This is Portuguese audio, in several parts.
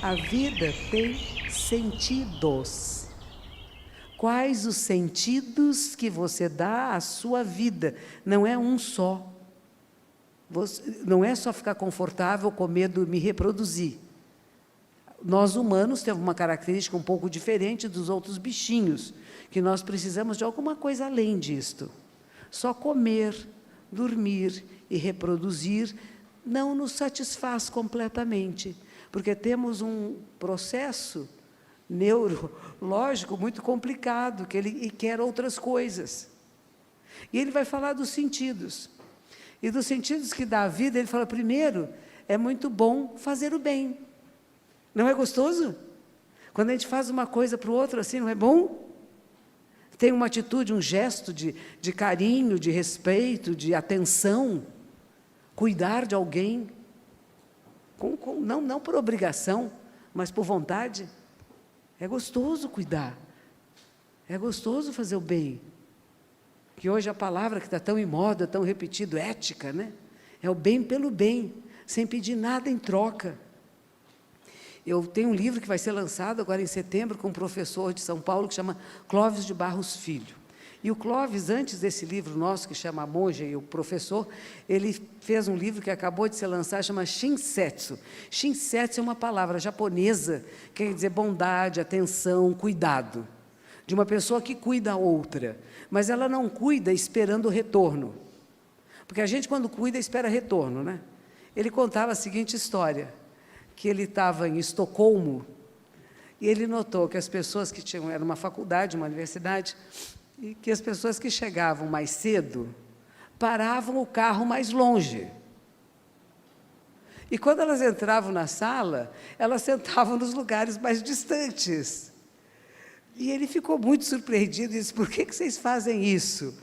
A vida tem sentidos. Quais os sentidos que você dá à sua vida? Não é um só. Não é só ficar confortável com medo de me reproduzir. Nós humanos temos uma característica um pouco diferente dos outros bichinhos, que nós precisamos de alguma coisa além disto. Só comer, dormir e reproduzir não nos satisfaz completamente, porque temos um processo neurológico muito complicado, que ele quer outras coisas. E ele vai falar dos sentidos. E dos sentidos que dá a vida, ele fala, primeiro, é muito bom fazer o bem. Não é gostoso? Quando a gente faz uma coisa para o outro assim, não é bom? Tem uma atitude, um gesto de carinho, de respeito, de atenção, cuidar de alguém, não por obrigação, mas por vontade. É gostoso cuidar, é gostoso fazer o bem. Que hoje a palavra que está tão em moda, tão repetido, ética, né? É o bem pelo bem, sem pedir nada em troca. Eu tenho um livro que vai ser lançado agora em setembro com um professor de São Paulo que chama Clóvis de Barros Filho. E o Clóvis, antes desse livro nosso, que chama A Monja e o Professor, ele fez um livro que acabou de ser lançado, chama Shinsetsu. Shinsetsu é uma palavra japonesa, que quer dizer bondade, atenção, cuidado. De uma pessoa que cuida a outra, mas ela não cuida esperando o retorno. Porque a gente, quando cuida, espera retorno, né? Ele contava a seguinte história, que ele estava em Estocolmo, e ele notou que as pessoas que tinham, era uma faculdade, uma universidade, e que as pessoas que chegavam mais cedo, paravam o carro mais longe. E quando elas entravam na sala, elas sentavam nos lugares mais distantes. E ele ficou muito surpreendido e disse, por que vocês fazem isso?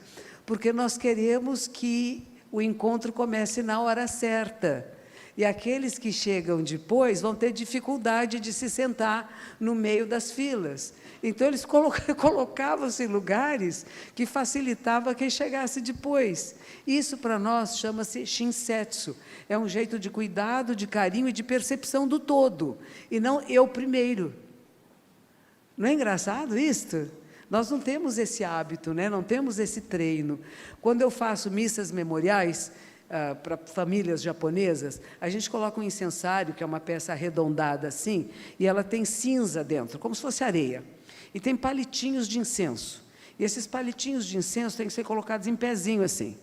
Porque nós queremos que o encontro comece na hora certa. E aqueles que chegam depois vão ter dificuldade de se sentar no meio das filas. Então, eles colocavam-se em lugares que facilitava quem chegasse depois. Isso, para nós, chama-se Shinsetsu. É um jeito de cuidado, de carinho e de percepção do todo, e não eu primeiro. Não é engraçado isto? Nós não temos esse hábito, né? Não temos esse treino. Quando eu faço missas memoriais para famílias japonesas, a gente coloca um incensário, que é uma peça arredondada assim, e ela tem cinza dentro, como se fosse areia. E tem palitinhos de incenso. E esses palitinhos de incenso têm que ser colocados em pezinho assim.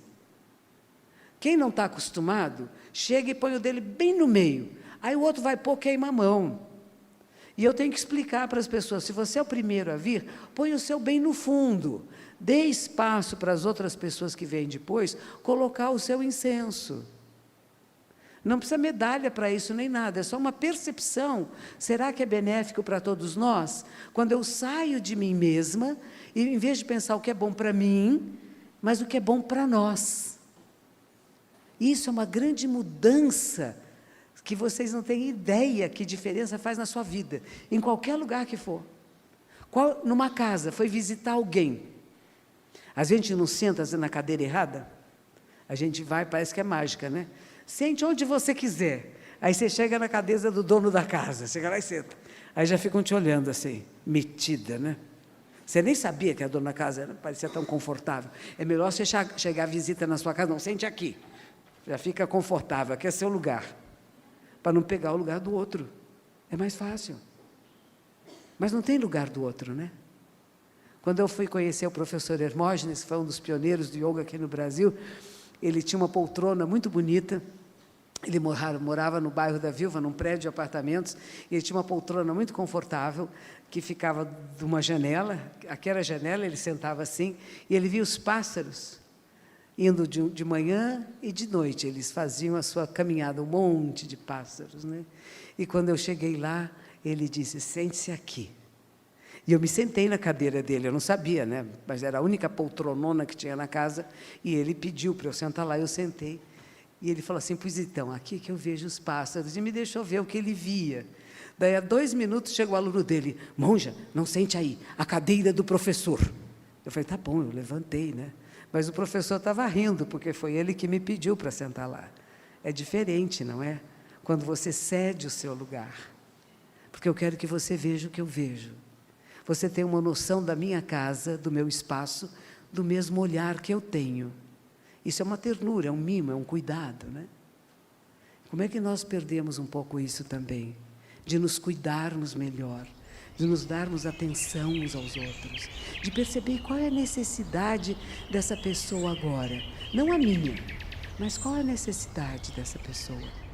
Quem não está acostumado, chega e põe o dele bem no meio. Aí o outro vai pôr, queima a mão. E eu tenho que explicar para as pessoas, se você é o primeiro a vir, põe o seu bem no fundo. Dê espaço para as outras pessoas que vêm depois colocar o seu incenso. Não precisa medalha para isso nem nada, é só uma percepção. Será que é benéfico para todos nós? Quando eu saio de mim mesma, e em vez de pensar o que é bom para mim, mas o que é bom para nós. Isso é uma grande mudança, que vocês não têm ideia que diferença faz na sua vida, em qualquer lugar que for. Numa casa, foi visitar alguém. A gente não senta na cadeira errada? A gente vai, parece que é mágica, né? Sente onde você quiser. Aí você chega na cadeira do dono da casa, chega lá e senta. Aí já ficam te olhando assim, metida, né? Você nem sabia que a dona da casa parecia tão confortável. É melhor você chegar a visita na sua casa, não, sente aqui. Já fica confortável, aqui é seu lugar. Para não pegar o lugar do outro. É mais fácil. Mas não tem lugar do outro, né? Quando eu fui conhecer o professor Hermógenes, que foi um dos pioneiros do yoga aqui no Brasil, ele tinha uma poltrona muito bonita. Ele morava no bairro da Viúva, num prédio de apartamentos, e ele tinha uma poltrona muito confortável, que ficava de uma janela, aquela janela, ele sentava assim, e ele via os pássaros indo de manhã e de noite, eles faziam a sua caminhada, um monte de pássaros, né? E quando eu cheguei lá, ele disse, sente-se aqui. E eu me sentei na cadeira dele, eu não sabia, né? Mas era a única poltronona que tinha na casa, e ele pediu para eu sentar lá, eu sentei. E ele falou assim, pois então, aqui que eu vejo os pássaros, e me deixou ver o que ele via. Daí, a 2 minutos, chega o aluno dele, monja, não sente aí, a cadeira do professor. Eu falei, tá bom, eu levantei, né? Mas o professor estava rindo, porque foi ele que me pediu para sentar lá. É diferente, não é? Quando você cede o seu lugar. porque eu quero que você veja o que eu vejo. Você tem uma noção da minha casa, do meu espaço, do mesmo olhar que eu tenho. Isso é uma ternura, é um mimo, é um cuidado, né? Como é que nós perdemos um pouco isso também? De nos cuidarmos melhor, de nos darmos atenção uns aos outros, de perceber qual é a necessidade dessa pessoa agora. Não a minha, mas qual é a necessidade dessa pessoa.